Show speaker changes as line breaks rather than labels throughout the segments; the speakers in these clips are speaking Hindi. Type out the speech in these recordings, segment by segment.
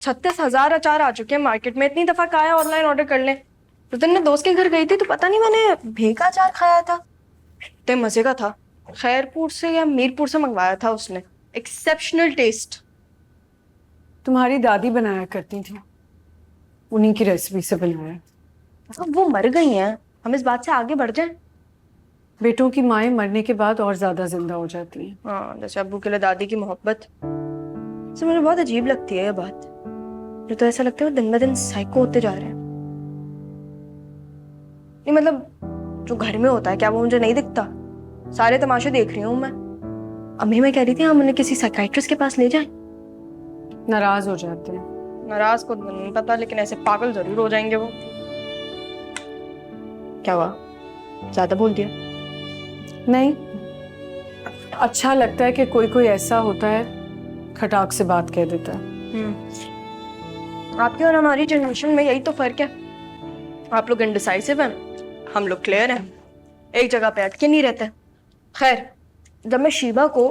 36,000 अचार आ चुके हैं मार्केट में। इतनी दफा कहा है ऑनलाइन ऑर्डर कर लें। उस दिन मैं दोस्त के घर गई थी तो पता नहीं मैंने भेका अचार खाया था, इतने मजे का था। खैरपुर से या मीरपुर से मंगवाया था उसने। Exceptional taste.
तुम्हारी दादी बनाया करती थी, उन्हीं की रेसिपी से बनाया।
अब वो मर गई हैं, हम इस बात से आगे बढ़ जाएं।
बेटों की माएं मरने के बाद और ज्यादा जिंदा हो जाती हैं।
हाँ, जैसे अब्बू के लिए दादी की मोहब्बत। से मुझे बहुत अजीब लगती है ये बात। मुझे तो ऐसा लगता है वो दिन ब दिन साइको होते जा रहे हैं। नहीं मतलब जो घर में होता है क्या वो मुझे नहीं दिखता? सारे तमाशे देख रही हूँ मैं। अम्मी मैं कह रही थी हम उन्हें किसी साइकाइट्रिस्ट के पास ले जाएं।
नाराज हो जाते हैं।
नाराज को नहीं पता, लेकिन ऐसे पागल जरूर हो जाएंगे वो। क्या हुआ, ज्यादा बोल दिया?
नहीं, अच्छा लगता है कि कोई कोई ऐसा होता है खटाक से बात कह देता है।
आपकी और हमारी जनरेशन में यही तो फर्क है। आप लोग इंडिसाइसिव हैं, हम लोग क्लियर हैं, एक जगह पे अटके नहीं रहते। खैर, जब मैं शीबा को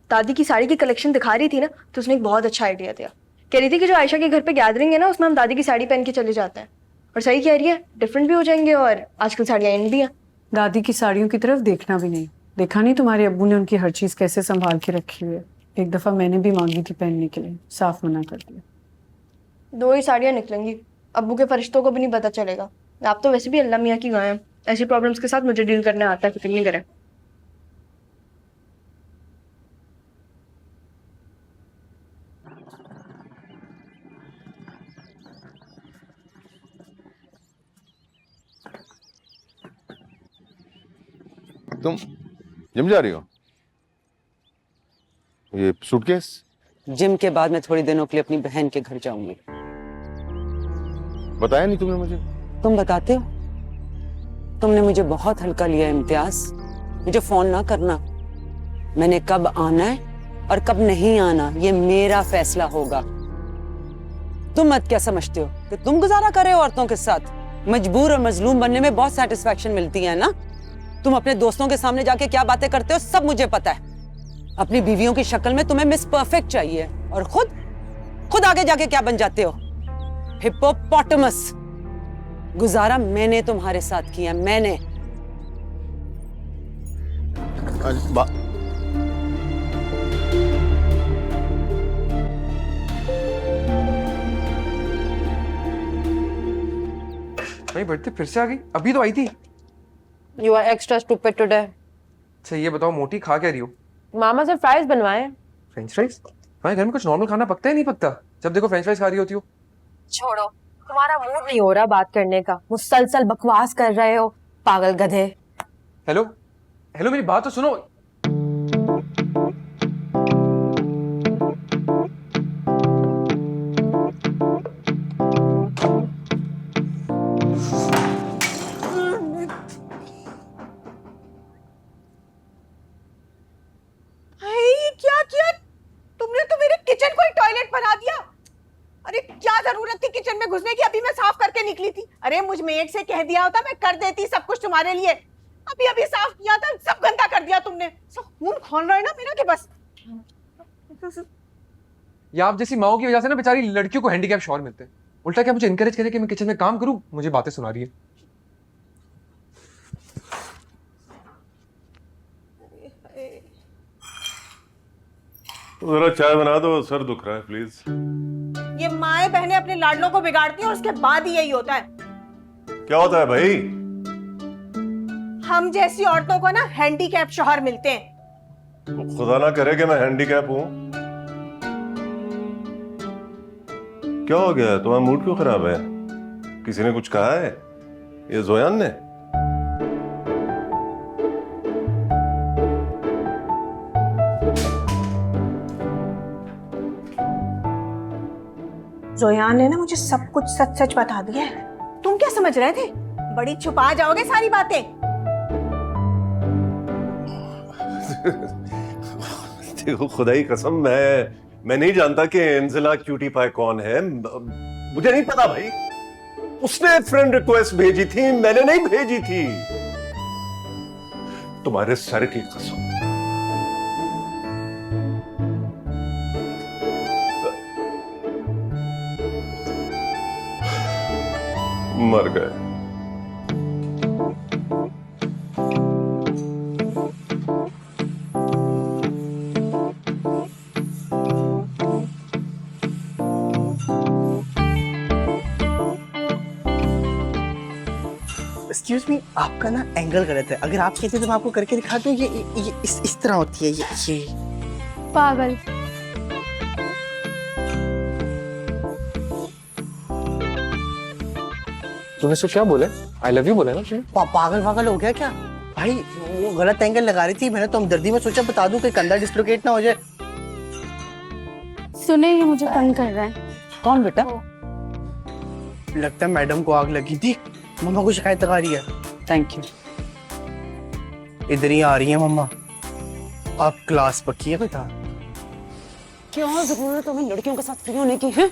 दादी की साड़ी की कलेक्शन दिखा रही थी ना, तो उसने एक बहुत अच्छा आइडिया दिया। कह रही थी कि जो आयशा के घर पे गैदरिंग है ना, उसमें हम दादी की साड़ी पहन के चले जाते हैं। और सही कह रही है, डिफरेंट भी हो जाएंगे और आजकल साड़ियाँ इन भी हैं।
दादी की साड़ियों की तरफ देखना भी नहीं। देखा नहीं तुम्हारे अब्बू ने उनकी हर चीज कैसे संभाल के रखी हुई है। एक दफा मैंने भी मांगी थी पहनने के लिए, साफ मना कर दिया।
2 ही साड़ियाँ निकलेंगी, अब्बू के फरिश्तों को भी नहीं पता चलेगा। आप तो वैसे भी अल्लाह मियाँ की गाय हैं, ऐसी प्रॉब्लम्स के साथ मुझे डील करने आता है, फिक्र नहीं करें।
तुम जिम जा रही हो? ये सूटकेस?
जिम के बाद मैं थोड़ी दिनों के लिए अपनी बहन के घर जाऊंगी।
बताया नहीं तुमने मुझे?
तुम बताते हो? तुमने मुझे बहुत हल्का लिया इम्तियाज। मुझे फोन ना करना। मैंने कब आना है और कब नहीं आना ये मेरा फैसला होगा। तुम मत क्या समझते हो कि तुम गुजारा कर रहे हो औरतों के साथ? मजबूर और मजलूम बनने में बहुत सेटिस्फैक्शन मिलती है ना। तुम अपने दोस्तों के सामने जाके क्या बातें करते हो सब मुझे पता है। अपनी बीवियों की शक्ल में तुम्हें मिस परफेक्ट चाहिए और खुद आगे जाके क्या बन जाते हो? हिप्पोपोटामस। गुजारा मैंने तुम्हारे साथ किया, मैंने।
भाई बढ़ते फिर से आ गई? अभी तो आई थी।
You are extra stupid today.
अच्छा ये बताओ, मोटी खा क्या रही हो?
मामा से फ्राइज बनवाए।
French fries? हमारे घर में कुछ नॉर्मल खाना पकता है नहीं पकता? जब देखो फ्रेंच फ्राइज खा रही होती हो।
छोड़ो, तुम्हारा मूड नहीं हो रहा बात करने का, मुसलसल बकवास कर रहे हो, पागल गधे।
हेलो हेलो, मेरी बात तो सुनो।
क्या किया तुमने? तो मेरे किचन को ही टॉयलेट बना दिया। अरे क्या जरूरत थी किचन में घुसने की? अभी मैं साफ करके निकली थी। अरे मुझ मेड से कह दिया होता मैं कर देती सब कुछ तुम्हारे लिए। अभी अभी साफ किया था, सब गंदा कर दिया तुमने। सब खून खोल रहा है ना मेरा कि बस।
या आप जैसी माओ की वजह से ना बेचारी लड़कियों को हैंडीकैप शौहर मिलते हैं। उल्टा क्या मुझे इनकरेज करे कि मैं किचन में काम करूं? मुझे बातें सुना रही है।
जरा चाय बना दो, सर दुख रहा है प्लीज।
ये माएं बहनें अपने लाडलों को बिगाड़ती हैं और उसके बाद ही यही होता है।
क्या होता है भाई?
हम जैसी औरतों को ना हैंडीकैप शौहर मिलते हैं।
तो खुदा ना करे कि मैं हैंडीकैप हूं। क्या हो गया? तुम्हारा मूड क्यों खराब है? किसी ने कुछ कहा है? ये जोयान ने?
जोयान ने ना मुझे सब कुछ सच सच बता दिया है। तुम क्या समझ रहे थे? बड़ी छुपा जाओगे सारी बातें।
देखो खुदा की कसम, मैं नहीं जानता कि एंजेला क्यूटी पाई कौन है। मुझे नहीं पता भाई। उसने फ्रेंड रिक्वेस्ट भेजी थी, मैंने नहीं भेजी थी। तुम्हारे सर की कसम। मर गए।
एक्सक्यूज मी, आपका ना एंगल गलत है। अगर आप कहते तो मैं आपको करके दिखा दूं। ये इस तरह होती है ये।
पागल।
तूने उसको क्या बोला? आई लव यू बोला ना तुमने?
पागल हो गया क्या भाई? वो गलत एंगल लगा रही थी। मैंने तो हमदर्दी में सोचा बता दूं कि कंधा डिस्लोकेट ना हो जाए।
सुने, ये मुझे तंग कर रहा है।
कौन बेटा?
लगता है मैडम को आग लगी थी। मम्मा को शिकायत लगा रही है।
Thank you.
इधर ही आ रही है मम्मा। आप क्लास पक्की है बेटा?
क्या जरूरत है लड़कियों के साथ फ्री होने की है?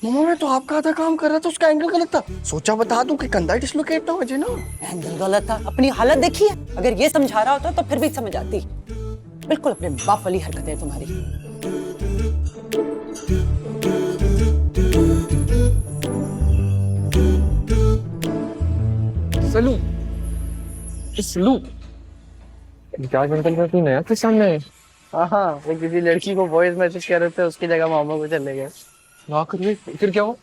मम्मा मैं तो आपका आधा काम कर रहा था, उसका एंगल गलत था। सोचा बता दूं कि कंधा डिस्लोकेट ना हो जाए ना।
एंगल गलत था। अपनी हालत देखी है? अगर ये समझा रहा होता तो फिर भी समझ आती। बिल्कुल अपने बाप वाली हरकतें हैं तुम्हारी।
सलू क्या जनरल में कोई नया तो सामने है?
हाँ, वो किसी लड़की को वॉइस मैसेज कर रहे थे, उसकी जगह मामा को चले गए।
ना करिए, फिर क्या हो?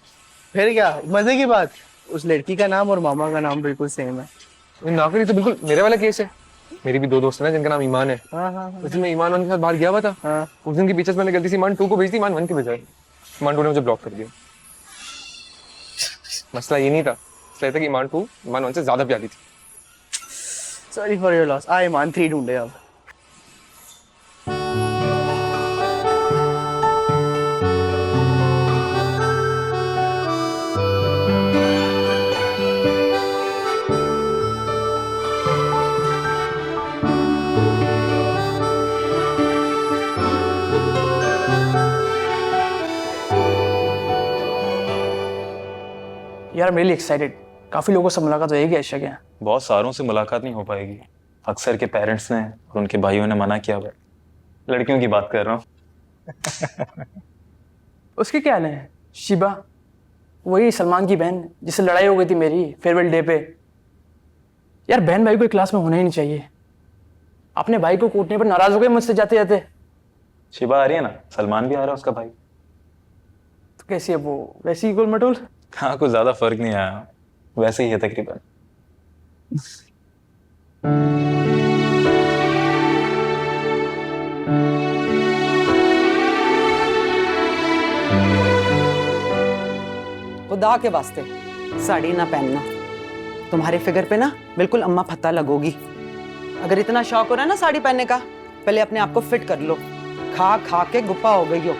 फिर क्या मजे की बात, उस लड़की का नाम और मामा का नाम बिल्कुल सेम है।
ना करिए तो बिल्कुल मेरे वाला केस है। मेरी भी 2 दोस्त हैं जिनका नाम ईमान है।
हाँ।
उस दिन मैं ईमान 1 के साथ बाहर गया हुआ था।
हाँ।
उस दिन की पीछे मैंने गलती से ईमान 2 को भेज दी, ईमान 1 के बजाय। ईमान 2 ने मुझे ब्लॉक कर दिया। मसला ये नहीं था, मसला ये था कि ईमान 2 ईमान 1 से ज्यादा प्यारी थी।
Sorry for your loss. आई मान 3 ढूंढे अब।
यार I'm really excited। काफी लोगों से मुलाकात होगी ऐसा क्या?
बहुत सारों से मुलाकात नहीं हो पाएगी। अक्सर के पेरेंट्स ने और उनके भाइयों ने मना किया हुआ है। लड़कियों की बात कर रहा हूँ।
उसके क्या हाल है? शिबा, वही सलमान की बहन जिससे लड़ाई हो गई थी मेरी फेयरवेल डे पे। यार बहन भाई को क्लास में होना ही नहीं चाहिए। अपने भाई को कूटने पर नाराज हो गए मुझसे जाते जाते।
शिबा आ रही है ना, सलमान भी आ रहा है, उसका भाई।
तो कैसी है वो? वैसी ही गोल मटोल?
हाँ, कुछ ज्यादा फर्क नहीं आया, वैसे ही है तकरीबन।
खुदा के वास्ते साड़ी ना पहनना। तुम्हारे फिगर पे ना बिल्कुल अम्मा फत्ता लगोगी। अगर इतना शौक हो रहा है ना साड़ी पहनने का, पहले अपने आप को फिट कर लो। खा खा के गुप्पा हो गई हो।